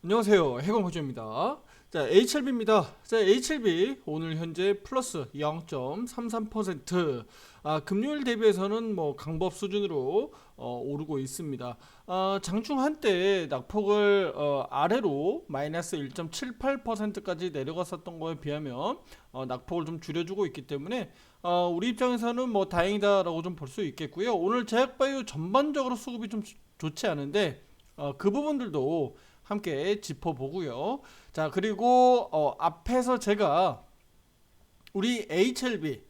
안녕하세요. 해공호주입니다. 자, HLB입니다. 자, HLB 오늘 현재 플러스 0.33%. 금요일 대비해서는 뭐 강법 수준으로 오르고 있습니다. 장중 한때 낙폭을 아래로 마이너스 1.78%까지 내려갔었던 거에 비하면 낙폭을 좀 줄여주고 있기 때문에 우리 입장에서는 뭐 다행이다라고 좀 볼 수 있겠고요. 오늘 제약바이오 전반적으로 수급이 좀 좋지 않은데 그 부분들도 함께 짚어보고요. 자, 그리고 앞에서 제가 우리 HLB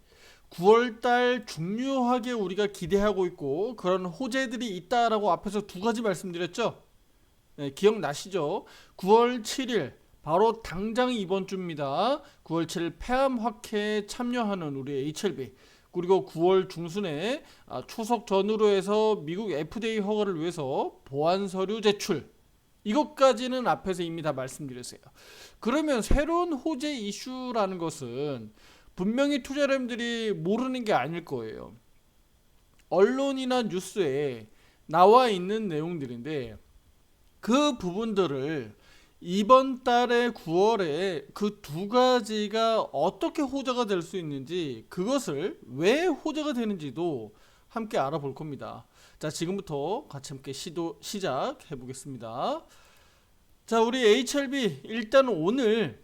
9월달 중요하게 우리가 기대하고 있고 그런 호재들이 있다라고 앞에서 두 가지 말씀드렸죠. 네, 기억나시죠? 9월 7일 바로 당장 이번 주입니다. 9월 7일 폐암학회에 참여하는 우리 HLB, 그리고 9월 중순에 추석 전후로 해서 미국 FDA 허가를 위해서 보안 서류 제출, 이것까지는 앞에서 이미 다 말씀드렸어요. 그러면 새로운 호재 이슈라는 것은 분명히 투자자님들이 모르는 게 아닐 거예요. 언론이나 뉴스에 나와 있는 내용들인데 그 부분들을 이번 달에 9월에 그 두 가지가 어떻게 호재가 될 수 있는지, 그것을 왜 호재가 되는지도 함께 알아볼 겁니다. 자, 지금부터 같이 함께 시작해 보겠습니다. 자, 우리 HLB 일단 오늘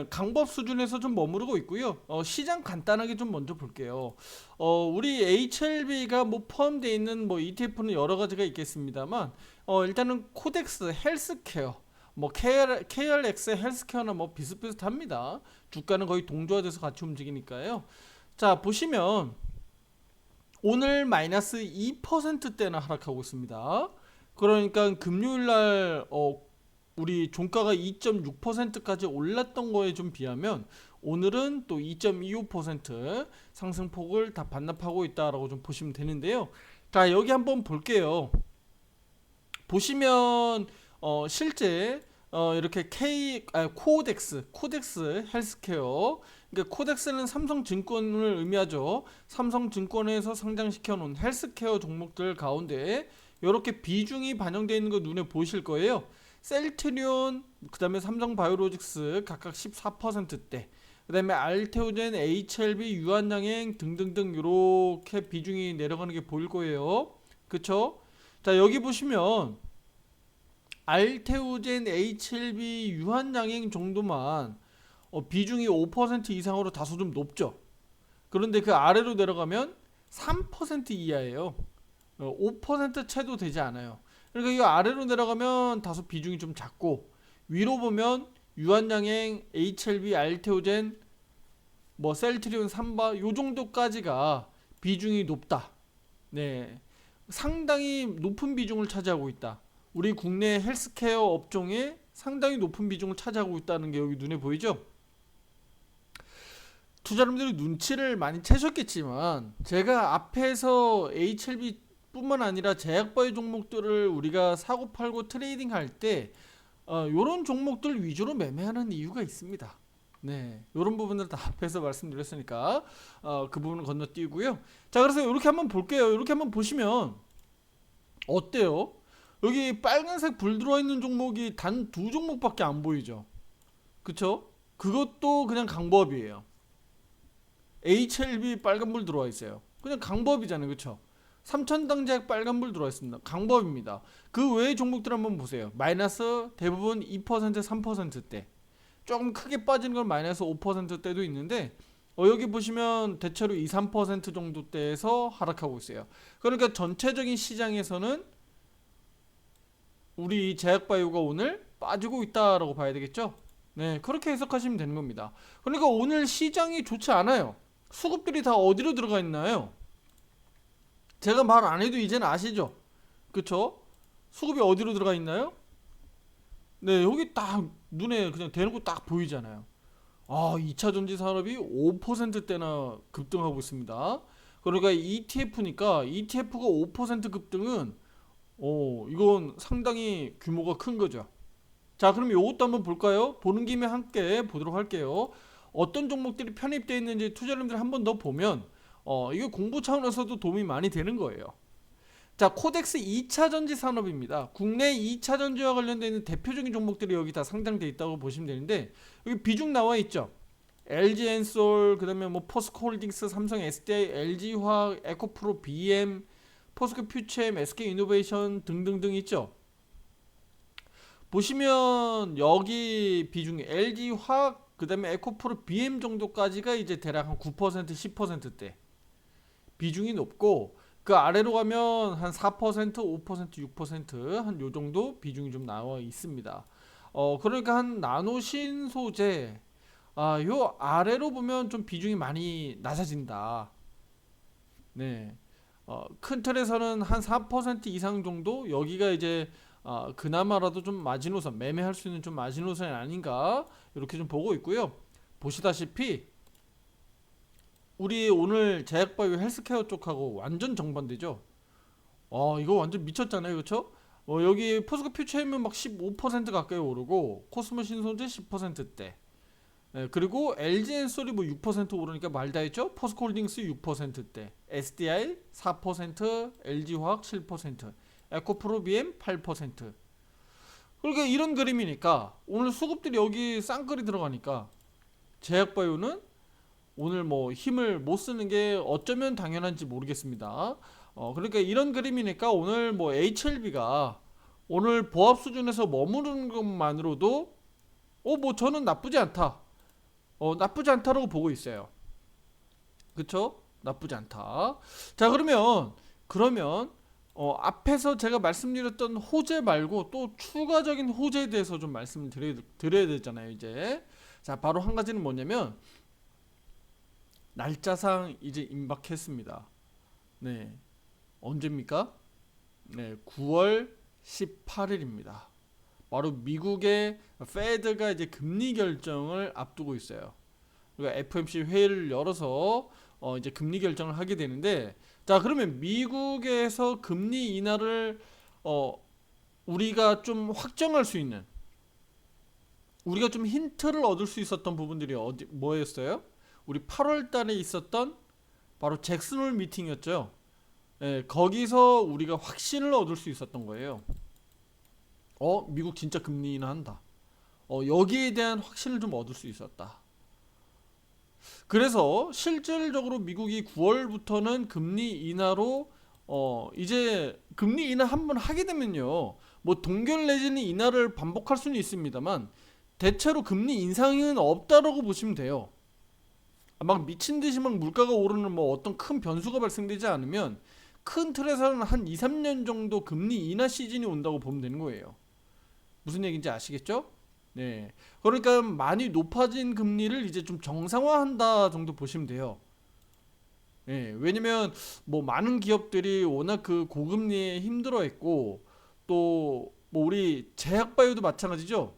강법 수준에서 좀 머무르고 있고요. 시장 간단하게 좀 먼저 볼게요. 우리 HLB가 뭐 포함되어 있는 뭐 ETF는 여러 가지가 있겠습니다만, 일단은 코덱스 헬스케어, 뭐 KRX 헬스케어나 뭐 비슷비슷합니다. 주가는 거의 동조화돼서 같이 움직이니까요. 자, 보시면 오늘 마이너스 2%대나 하락하고 있습니다. 그러니까 금요일날 우리 종가가 2.6%까지 올랐던 거에 좀 비하면 오늘은 또 2.25% 상승폭을 다 반납하고 있다라고 좀 보시면 되는데요. 자, 여기 한번 볼게요. 보시면 실제 이렇게 코덱스 헬스케어, 그러니까 코덱스는 삼성증권을 의미하죠. 삼성증권에서 상장시켜 놓은 헬스케어 종목들 가운데 이렇게 비중이 반영되어 있는 거 눈에 보이실 거예요. 셀트리온, 그 다음에 삼성바이오로직스 각각 14%대, 그 다음에 알테오젠, HLB, 유한양행 등등등 이렇게 비중이 내려가는 게 보일 거예요. 그쵸? 자, 여기 보시면 알테오젠, HLB, 유한양행 정도만 비중이 5% 이상으로 다소 좀 높죠. 그런데 그 아래로 내려가면 3% 이하예요. 5% 채도 되지 않아요. 그러니까 이 아래로 내려가면 다소 비중이 좀 작고, 위로 보면 유한양행, HLB, 알테오젠, 뭐 셀트리온, 삼바 요 정도까지가 비중이 높다. 네, 상당히 높은 비중을 차지하고 있다. 우리 국내 헬스케어 업종에 상당히 높은 비중을 차지하고 있다는 게 여기 눈에 보이죠? 투자자분들이 눈치를 많이 채셨겠지만 제가 앞에서 HLB 뿐만 아니라 제약바이오 종목들을 우리가 사고 팔고 트레이딩 할 때 요런 종목들 위주로 매매하는 이유가 있습니다. 네, 요런 부분들 다 앞에서 말씀드렸으니까 그 부분은 건너뛰고요. 자, 그래서 이렇게 한번 볼게요. 이렇게 한번 보시면 어때요? 여기 빨간색 불 들어와 있는 종목이 단 두 종목밖에 안 보이죠. 그쵸? 그것도 그냥 강법이에요. HLB 빨간불 들어와 있어요. 그냥 강법이잖아요. 그쵸? 삼천당제약 빨간불 들어와 있습니다. 강법입니다. 그 외의 종목들 한번 보세요. 마이너스 대부분 2% 3%대, 조금 크게 빠지는 건 마이너스 5%대도 있는데 여기 보시면 대체로 2, 3% 정도대에서 하락하고 있어요. 그러니까 전체적인 시장에서는 우리 제약바이오가 오늘 빠지고 있다라고 봐야 되겠죠? 네, 그렇게 해석하시면 되는 겁니다. 그러니까 오늘 시장이 좋지 않아요. 수급들이 다 어디로 들어가 있나요? 제가 말 안 해도 이제는 아시죠? 그쵸? 수급이 어디로 들어가 있나요? 네, 여기 딱 눈에 그냥 대놓고 딱 보이잖아요. 2차 전지 산업이 5%대나 급등하고 있습니다. 그러니까 ETF니까 ETF가 5% 급등은 이건 상당히 규모가 큰 거죠. 자, 그럼 이것도 한번 볼까요? 보는 김에 함께 보도록 할게요. 어떤 종목들이 편입되어 있는지 투자자님들 한 번 더 보면 이게 공부 차원에서도 도움이 많이 되는 거예요. 자, 코덱스 2차 전지 산업입니다. 국내 2차 전지와 관련되어 있는 대표적인 종목들이 여기 다 상장되어 있다고 보시면 되는데, 여기 비중 나와 있죠. LG엔솔, 그다음에 뭐 포스코홀딩스, 삼성 SDI, LG화학, 에코프로, BM, 포스코 퓨처엠, SK이노베이션 등등등 있죠. 보시면 여기 비중이 LG화학, 그다음에 에코프로, BM 정도까지가 이제 대략 한 9%, 10%대 비중이 높고, 그 아래로 가면 한 4%, 5%, 6%한 요 정도 비중이 좀 나와 있습니다. 그러니까 한 나노신 소재, 요 아래로 보면 좀 비중이 많이 낮아진다. 네. 큰 틀에서는 한 4% 이상 정도, 여기가 이제 그나마라도 좀 마지노선, 매매할 수 있는 좀 마지노선이 아닌가 이렇게 좀 보고 있고요. 보시다시피 우리 오늘 제약바이오 헬스케어 쪽하고 완전 정반대죠. 이거 완전 미쳤잖아요, 그렇죠? 여기 포스코 퓨처엠은 막 15% 가까이 오르고, 코스모 신소재 10%대. 그리고 LG엔솔이 뭐 6% 오르니까 말다 했죠. 포스코홀딩스 6%대, SDI 4%, LG화학 7%, 에코프로 BM 8%. 그러니까 이런 그림이니까 오늘 수급들이 여기 쌍끌이 들어가니까 제약바이오는 오늘 뭐 힘을 못 쓰는 게 어쩌면 당연한지 모르겠습니다. 그러니까 이런 그림이니까 오늘 뭐 HLB가 오늘 보합 수준에서 머무르는 것만으로도 뭐 저는 나쁘지 않다. 나쁘지 않다라고 보고 있어요. 그쵸? 나쁘지 않다. 자, 그러면 앞에서 제가 말씀드렸던 호재 말고 또 추가적인 호재에 대해서 좀 말씀을 드려야 되잖아요, 이제. 자, 바로 한 가지는 뭐냐면 날짜상 이제 임박했습니다. 네. 언제입니까? 네, 9월 18일입니다. 바로 미국의 페드가 이제 금리 결정을 앞두고 있어요. 그러니까 FOMC 회의를 열어서 이제 금리 결정을 하게 되는데, 자, 그러면 미국에서 금리 인하를 우리가 좀 확정할 수 있는, 우리가 좀 힌트를 얻을 수 있었던 부분들이 뭐였어요? 우리 8월 달에 있었던 바로 잭슨홀 미팅이었죠. 예, 거기서 우리가 확신을 얻을 수 있었던 거예요. 미국 진짜 금리 인하한다. 여기에 대한 확신을 좀 얻을 수 있었다. 그래서 실질적으로 미국이 9월부터는 금리 인하로 이제 금리 인하 한번 하게 되면요, 뭐 동결 내지는 인하를 반복할 수는 있습니다만 대체로 금리 인상은 없다라고 보시면 돼요. 막 미친 듯이 막 물가가 오르는 뭐 어떤 큰 변수가 발생되지 않으면 큰 틀에서는 한 2, 3년 정도 금리 인하 시즌이 온다고 보면 되는 거예요. 무슨 얘기인지 아시겠죠? 네. 그러니까 많이 높아진 금리를 이제 좀 정상화한다 정도 보시면 돼요. 네. 왜냐면 뭐 많은 기업들이 워낙 그 고금리에 힘들어했고, 또 뭐 우리 제약바이오도 마찬가지죠.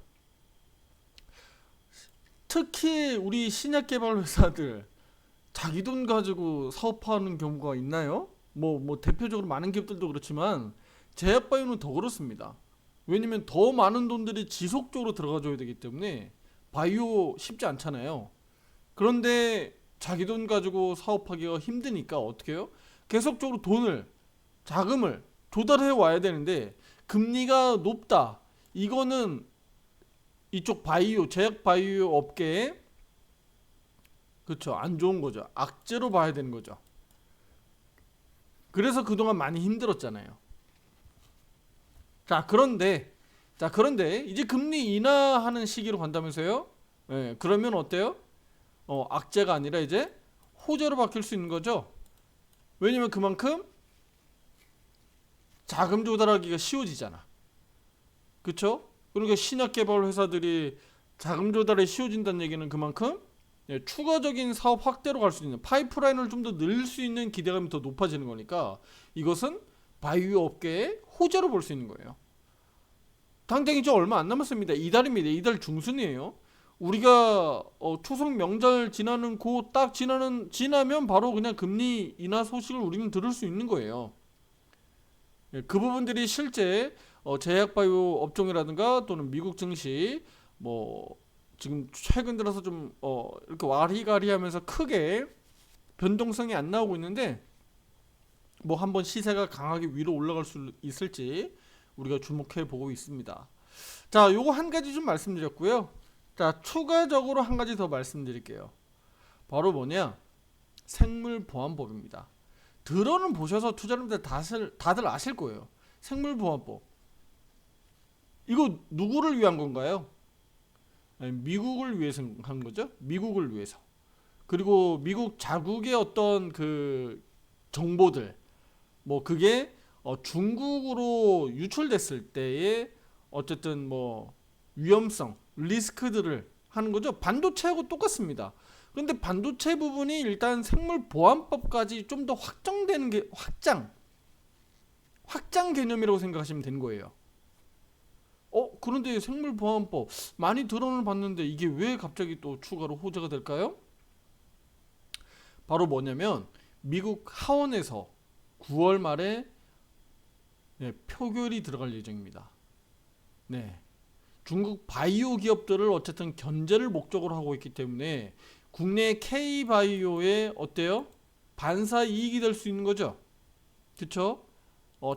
특히 우리 신약 개발 회사들 자기 돈 가지고 사업하는 경우가 있나요? 뭐 대표적으로 많은 기업들도 그렇지만 제약바이오는 더 그렇습니다. 왜냐면 더 많은 돈들이 지속적으로 들어가줘야 되기 때문에 바이오 쉽지 않잖아요. 그런데 자기 돈 가지고 사업하기가 힘드니까 어떻게 해요? 계속적으로 자금을 조달해 와야 되는데 금리가 높다. 이거는 이쪽 제약 바이오 업계에 그쵸, 안 좋은 거죠. 악재로 봐야 되는 거죠. 그래서 그동안 많이 힘들었잖아요. 자 그런데 이제 금리 인하하는 시기로 간다면서요? 예, 그러면 어때요? 악재가 아니라 이제 호재로 바뀔 수 있는 거죠. 왜냐면 그만큼 자금 조달하기가 쉬워지잖아. 그쵸? 그러니까 신약 개발 회사들이 자금 조달이 쉬워진다는 얘기는 그만큼 추가적인 사업 확대로 갈 수 있는 파이프라인을 좀 더 늘릴 수 있는 기대감이 더 높아지는 거니까 이것은 바이오 업계의 호재로 볼 수 있는 거예요. 당장 이제 얼마 안 남았습니다. 이달입니다. 이달 중순이에요. 우리가 추석 명절 지나는 딱 지나면 바로 그냥 금리 인하 소식을 우리는 들을 수 있는 거예요. 예, 그 부분들이 실제 제약바이오 업종이라든가 또는 미국 증시 뭐 지금 최근 들어서 좀 이렇게 와리가리하면서 크게 변동성이 안 나오고 있는데, 뭐 한번 시세가 강하게 위로 올라갈 수 있을지 우리가 주목해 보고 있습니다. 자, 요거 한 가지 좀 말씀드렸고요. 자, 추가적으로 한 가지 더 말씀드릴게요. 바로 뭐냐? 생물보안법입니다. 들어는 보셔서 투자자분들 다들 아실 거예요. 생물보안법. 이거 누구를 위한 건가요? 미국을 위해서 한 거죠. 미국을 위해서. 그리고 미국 자국의 어떤 그 정보들, 뭐 그게 중국으로 유출됐을 때의 어쨌든 뭐 위험성, 리스크들을 하는 거죠. 반도체하고 똑같습니다. 근데 반도체 부분이 일단 생물보안법까지 좀 더 확정되는 게 확장 개념이라고 생각하시면 되는 거예요. 그런데 생물보안법 많이 들어는 봤는데 이게 왜 갑자기 또 추가로 호재가 될까요? 바로 뭐냐면 미국 하원에서 9월 말에 표결이 들어갈 예정입니다. 네. 중국 바이오 기업들을 어쨌든 견제를 목적으로 하고 있기 때문에 국내 K바이오에 어때요? 반사 이익이 될 수 있는 거죠. 그쵸?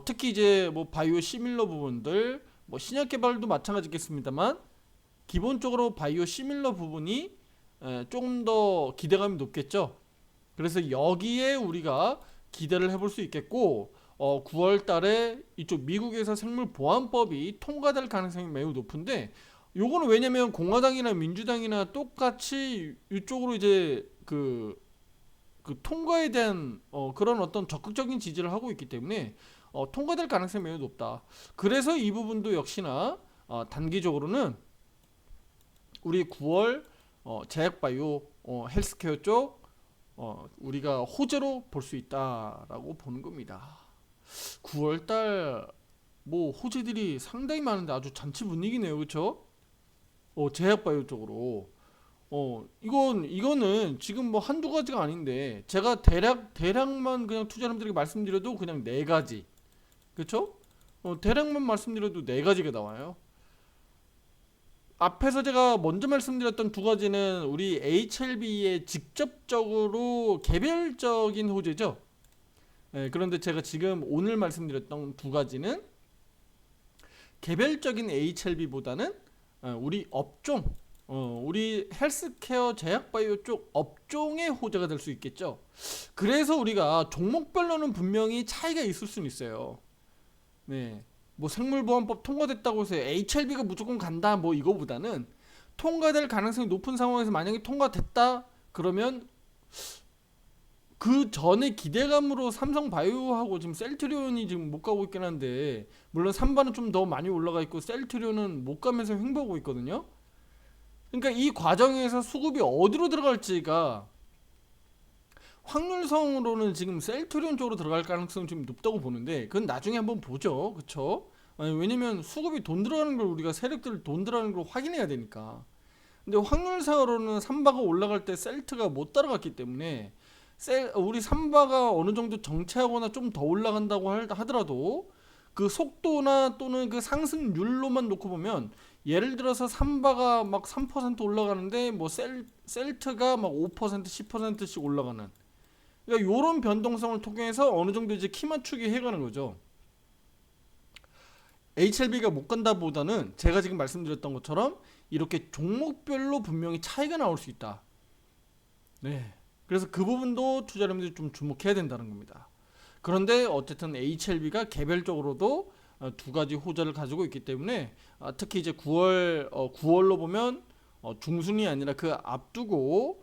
특히 이제 뭐 바이오 시밀러 부분들, 뭐 신약 개발도 마찬가지겠습니다만 기본적으로 바이오 시밀러 부분이 조금 더 기대감이 높겠죠. 그래서 여기에 우리가 기대를 해볼 수 있겠고 9월 달에 이쪽 미국에서 생물보안법이 통과될 가능성이 매우 높은데 요거는 왜냐면 공화당이나 민주당이나 똑같이 이쪽으로 이제 그 통과에 대한 그런 어떤 적극적인 지지를 하고 있기 때문에 통과될 가능성이 매우 높다. 그래서 이 부분도 역시나 단기적으로는 우리 9월 제약바이오 헬스케어 쪽 우리가 호재로 볼 수 있다라고 보는 겁니다. 9월달 뭐 호재들이 상당히 많은데 아주 잔치 분위기네요, 그렇죠? 제약바이오 쪽으로 이거는 지금 뭐 한두 가지가 아닌데 제가 대략만 그냥 투자자분들에게 말씀드려도 그냥 네 가지, 그렇죠? 대략만 말씀드려도 네 가지가 나와요. 앞에서 제가 먼저 말씀드렸던 두 가지는 우리 HLB의 직접적으로 개별적인 호재죠. 그런데 제가 지금 오늘 말씀드렸던 두 가지는 개별적인 HLB보다는 우리 업종, 우리 헬스케어 제약바이오 쪽 업종의 호재가 될 수 있겠죠. 그래서 우리가 종목별로는 분명히 차이가 있을 수는 있어요. 네. 뭐 생물보안법 통과됐다고 해서 HLB가 무조건 간다 뭐 이거보다는 통과될 가능성이 높은 상황에서 만약에 통과됐다 그러면 그 전에 기대감으로 삼성바이오하고 지금 셀트리온이 지금 못 가고 있긴 한데 물론 삼바는 좀 더 많이 올라가 있고 셀트리온은 못 가면서 횡보하고 있거든요. 그러니까 이 과정에서 수급이 어디로 들어갈지가 확률성으로는 지금 셀트리온 쪽으로 들어갈 가능성이 좀 높다고 보는데 그건 나중에 한번 보죠. 그쵸? 왜냐면 수급이 돈 들어가는 걸 우리가 세력들 돈 들어가는 걸 확인해야 되니까. 근데 확률상으로는 삼바가 올라갈 때 셀트가 못 따라갔기 때문에 우리 삼바가 어느 정도 정체하거나 좀 더 올라간다고 하더라도 그 속도나 또는 그 상승률로만 놓고 보면 예를 들어서 삼바가 막 3% 올라가는데 뭐 셀트가 막 5% 10%씩 올라가는 그러니까 요런 변동성을 통해서 어느 정도 이제 키 맞추기 해가는 거죠. HLB가 못 간다 보다는 제가 지금 말씀드렸던 것처럼 이렇게 종목별로 분명히 차이가 나올 수 있다. 네. 그래서 그 부분도 투자자분들이 좀 주목해야 된다는 겁니다. 그런데 어쨌든 HLB가 개별적으로도 두 가지 호재를 가지고 있기 때문에 특히 이제 9월로 보면 중순이 아니라 그 앞두고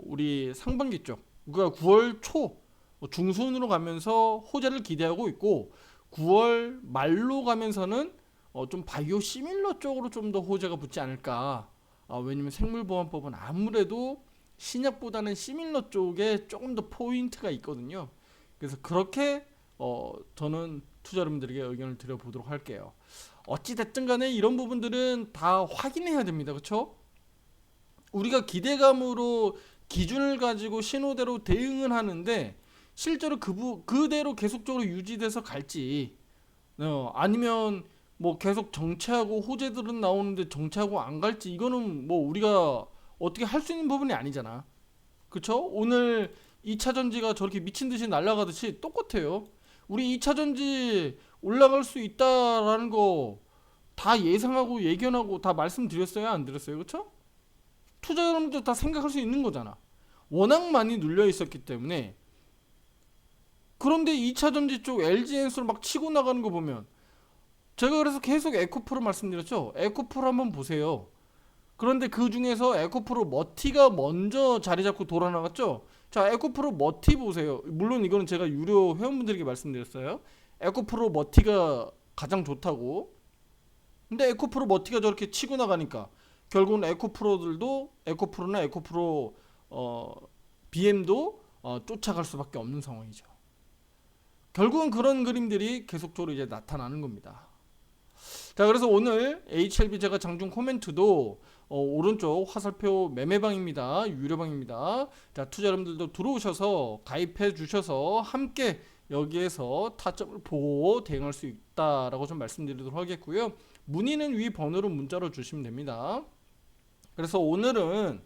우리 상반기 쪽 그러니까 9월 초 중순으로 가면서 호재를 기대하고 있고 9월 말로 가면서는 좀 바이오 시밀러 쪽으로 좀 더 호재가 붙지 않을까. 왜냐면 생물보안법은 아무래도 신약보다는 시밀러 쪽에 조금 더 포인트가 있거든요. 그래서 그렇게 저는 투자 여러분들에게 의견을 드려보도록 할게요. 어찌됐든 간에 이런 부분들은 다 확인해야 됩니다. 그렇죠? 우리가 기대감으로 기준을 가지고 신호대로 대응을 하는데 실제로 그대로 계속적으로 유지돼서 갈지 아니면 뭐 계속 정체하고 호재들은 나오는데 정체하고 안 갈지 이거는 뭐 우리가 어떻게 할 수 있는 부분이 아니잖아. 그쵸? 오늘 2차전지가 저렇게 미친듯이 날아가듯이 똑같아요. 우리 2차전지 올라갈 수 있다라는 거 다 예상하고 예견하고 다 말씀드렸어요? 안 드렸어요? 그쵸? 투자 여러분들 다 생각할 수 있는 거잖아. 워낙 많이 눌려 있었기 때문에. 그런데 2차전지 쪽 LG엔솔 막 치고 나가는 거 보면, 제가 그래서 계속 에코프로 말씀드렸죠. 에코프로 한번 보세요. 그런데 그 중에서 에코프로 머티가 먼저 자리 잡고 돌아 나갔죠. 자, 에코프로 머티 보세요. 물론 이거는 제가 유료 회원분들에게 말씀드렸어요. 에코프로 머티가 가장 좋다고. 근데 에코프로 머티가 저렇게 치고 나가니까 결국은 에코프로들도, 에코프로나 에코프로 BM도 쫓아갈 수밖에 없는 상황이죠. 결국은 그런 그림들이 계속적으로 이제 나타나는 겁니다. 자, 그래서 오늘 HLB 제가 장중 코멘트도 오른쪽 화살표 매매방입니다. 유료방입니다. 자, 투자 여러분들도 들어오셔서 가입해 주셔서 함께 여기에서 타점을 보고 대응할 수 있다라고 좀 말씀드리도록 하겠고요. 문의는 위 번호로 문자로 주시면 됩니다. 그래서 오늘은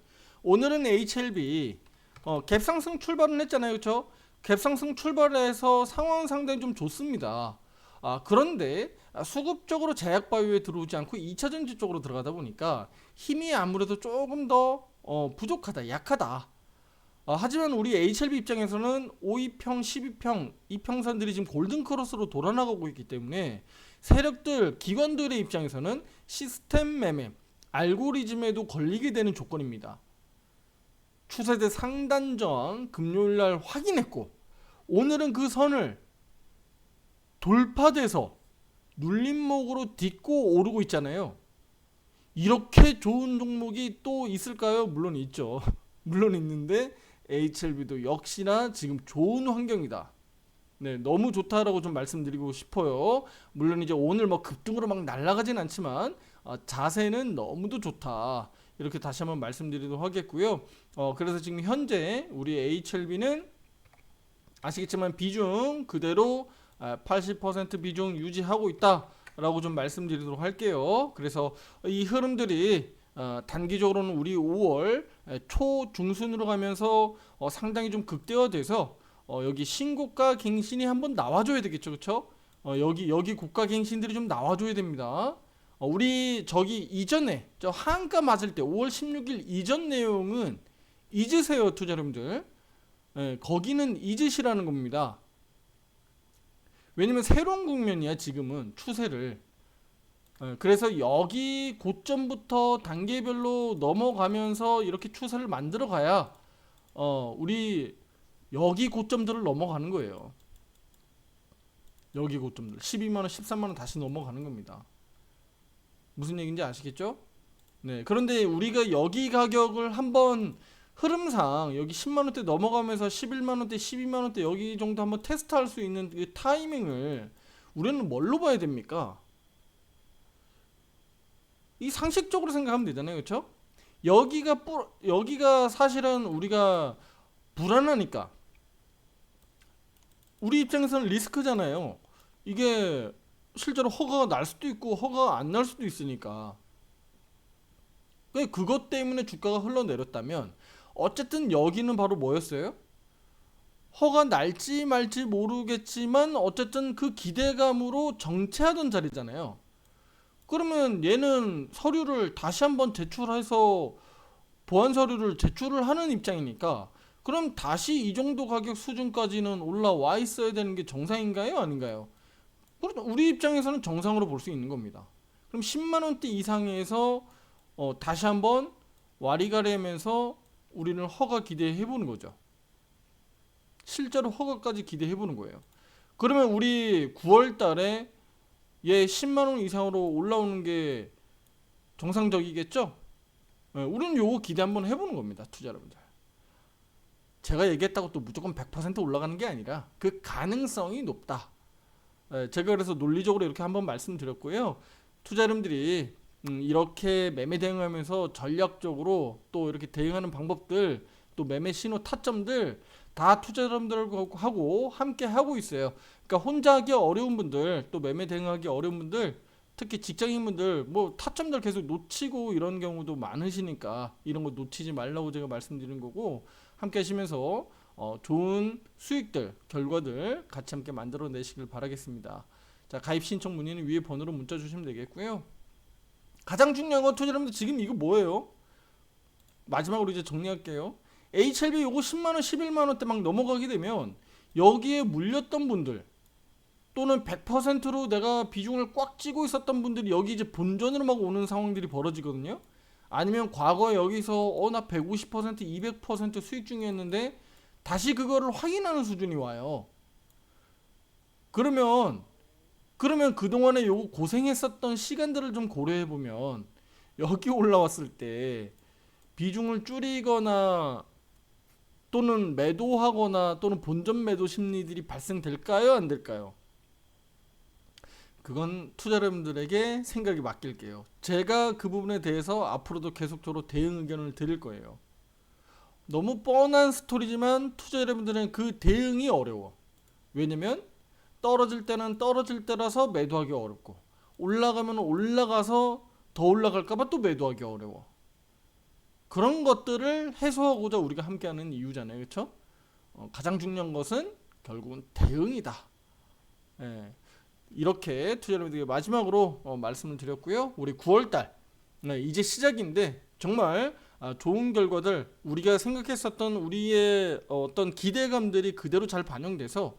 HLB 갭상승 출발은 했잖아요. 그렇죠? 갭상승 출발해서 상황은 상당히 좀 좋습니다. 그런데 수급적으로 제약바이오에 들어오지 않고 2차전지 쪽으로 들어가다 보니까 힘이 아무래도 조금 더 부족하다, 약하다. 하지만 우리 HLB 입장에서는 5위평, 12평, 이평선들이 지금 골든크로스로 돌아나가고 있기 때문에 세력들, 기관들의 입장에서는 시스템 매매, 알고리즘에도 걸리게 되는 조건입니다. 추세대 상단 저항 금요일날 확인했고, 오늘은 그 선을 돌파돼서 눌림목으로 딛고 오르고 있잖아요. 이렇게 좋은 종목이 또 있을까요? 물론 있죠. 물론 있는데 HLB도 역시나 지금 좋은 환경이다. 네, 너무 좋다라고 좀 말씀드리고 싶어요. 물론 이제 오늘 뭐 급등으로 막 날아가진 않지만 자세는 너무도 좋다. 이렇게 다시 한번 말씀드리도록 하겠고요. 그래서 지금 현재 우리 HLB는 아시겠지만 비중 그대로 80% 비중 유지하고 있다라고 좀 말씀드리도록 할게요. 그래서 이 흐름들이 단기적으로는 우리 5월 초 중순으로 가면서 상당히 좀 극대화돼서 여기 신고가 갱신이 한번 나와줘야 되겠죠, 그렇죠? 여기 고가 갱신들이 좀 나와줘야 됩니다. 우리 저기 이전에 저 한가 맞을 때 5월 16일 이전 내용은 잊으세요, 투자 여러분들. 거기는 잊으시라는 겁니다. 왜냐면 새로운 국면이야 지금은 추세를. 그래서 여기 고점부터 단계별로 넘어가면서 이렇게 추세를 만들어 가야 우리 여기 고점들을 넘어가는 거예요. 여기 고점들 12만원 13만원 다시 넘어가는 겁니다. 무슨 얘기인지 아시겠죠? 네, 그런데 우리가 여기 가격을 한번 흐름상 여기 10만원대 넘어가면서 11만원대 12만원대 여기 정도 한번 테스트할 수 있는 그 타이밍을 우리는 뭘로 봐야 됩니까? 이 상식적으로 생각하면 되잖아요, 그렇죠? 여기가 사실은 우리가 불안하니까 우리 입장에서는 리스크잖아요. 이게 실제로 허가가 날 수도 있고 허가가 안 날 수도 있으니까. 그것 때문에 주가가 흘러내렸다면 어쨌든 여기는 바로 뭐였어요? 허가 날지 말지 모르겠지만 어쨌든 그 기대감으로 정체하던 자리잖아요. 그러면 얘는 서류를 다시 한번 제출해서 보완 서류를 제출을 하는 입장이니까 그럼 다시 이 정도 가격 수준까지는 올라와 있어야 되는 게 정상인가요? 아닌가요? 우리 입장에서는 정상으로 볼 수 있는 겁니다. 그럼 10만원대 이상에서 다시 한번 와리가리하면서 우리는 허가 기대해보는 거죠. 실제로 허가까지 기대해보는 거예요. 그러면 우리 9월 달에 얘 10만원 이상으로 올라오는 게 정상적이겠죠? 우리는 요거 기대 한번 해보는 겁니다. 투자 여러분들. 제가 얘기했다고 또 무조건 100% 올라가는 게 아니라 그 가능성이 높다. 제가 그래서 논리적으로 이렇게 한번 말씀드렸고요. 투자 여러분들이 이렇게 매매 대응하면서 전략적으로 또 이렇게 대응하는 방법들, 또 매매 신호 타점들 다 투자 여러분들하고 함께 하고 있어요. 그러니까 혼자 하기 어려운 분들, 또 매매 대응하기 어려운 분들, 특히 직장인분들 뭐 타점들 계속 놓치고 이런 경우도 많으시니까 이런 거 놓치지 말라고 제가 말씀드린 거고, 함께 하시면서 좋은 수익들, 결과들 같이 함께 만들어 내시길 바라겠습니다. 자, 가입 신청 문의는 위에 번호로 문자 주시면 되겠고요. 가장 중요한 건 투자 여러분들 지금 이거 뭐예요? 마지막으로 이제 정리할게요. HLB 요거 10만원, 11만원대 막 넘어가게 되면 여기에 물렸던 분들 또는 100%로 내가 비중을 꽉 쥐고 있었던 분들이 여기 이제 본전으로 막 오는 상황들이 벌어지거든요. 아니면 과거에 여기서 나 150%, 200% 수익 중이었는데 다시 그거를 확인하는 수준이 와요. 그러면 그동안에 요거 고생했었던 시간들을 좀 고려해 보면 여기 올라왔을 때 비중을 줄이거나 또는 매도하거나 또는 본전 매도 심리들이 발생될까요? 안 될까요? 그건 투자자분들에게 생각이 맡길게요. 제가 그 부분에 대해서 앞으로도 계속적으로 대응 의견을 드릴 거예요. 너무 뻔한 스토리지만 투자자분들은 그 대응이 어려워. 왜냐면 떨어질 때는 떨어질 때라서 매도하기 어렵고 올라가면 올라가서 더 올라갈까봐 또 매도하기 어려워. 그런 것들을 해소하고자 우리가 함께하는 이유잖아요. 그렇죠? 가장 중요한 것은 결국은 대응이다. 예. 이렇게 투자자분들에게 마지막으로 말씀을 드렸고요. 우리 9월달 이제 시작인데 정말 좋은 결과들 우리가 생각했었던 우리의 어떤 기대감들이 그대로 잘 반영돼서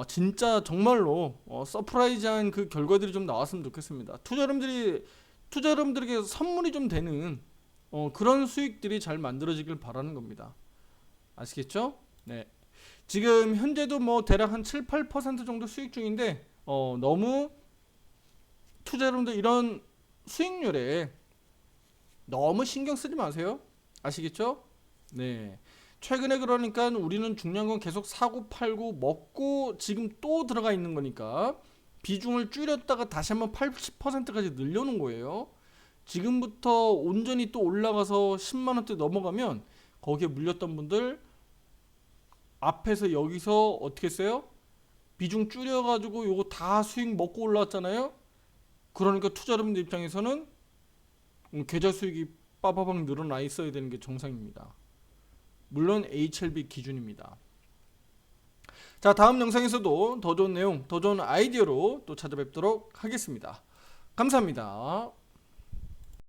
진짜 정말로 서프라이즈한 그 결과들이 좀 나왔으면 좋겠습니다. 투자자분들에게 선물이 좀 되는 그런 수익들이 잘 만들어지길 바라는 겁니다. 아시겠죠? 네. 지금 현재도 뭐 대략 한 7, 8% 정도 수익 중인데 너무 투자자분들 이런 수익률에 너무 신경 쓰지 마세요. 아시겠죠? 네. 최근에 그러니까 우리는 중요한 건 계속 사고 팔고 먹고 지금 또 들어가 있는 거니까 비중을 줄였다가 다시 한번 80%까지 늘려놓은 거예요. 지금부터 온전히 또 올라가서 10만원대 넘어가면 거기에 물렸던 분들 앞에서 여기서 어떻게 했어요? 비중 줄여가지고 요거 다 수익 먹고 올라왔잖아요. 그러니까 투자자분들 입장에서는 계좌 수익이 빠바박 늘어나 있어야 되는 게 정상입니다. 물론 HLB 기준입니다. 자, 다음 영상에서도 더 좋은 내용, 더 좋은 아이디어로 또 찾아뵙도록 하겠습니다. 감사합니다.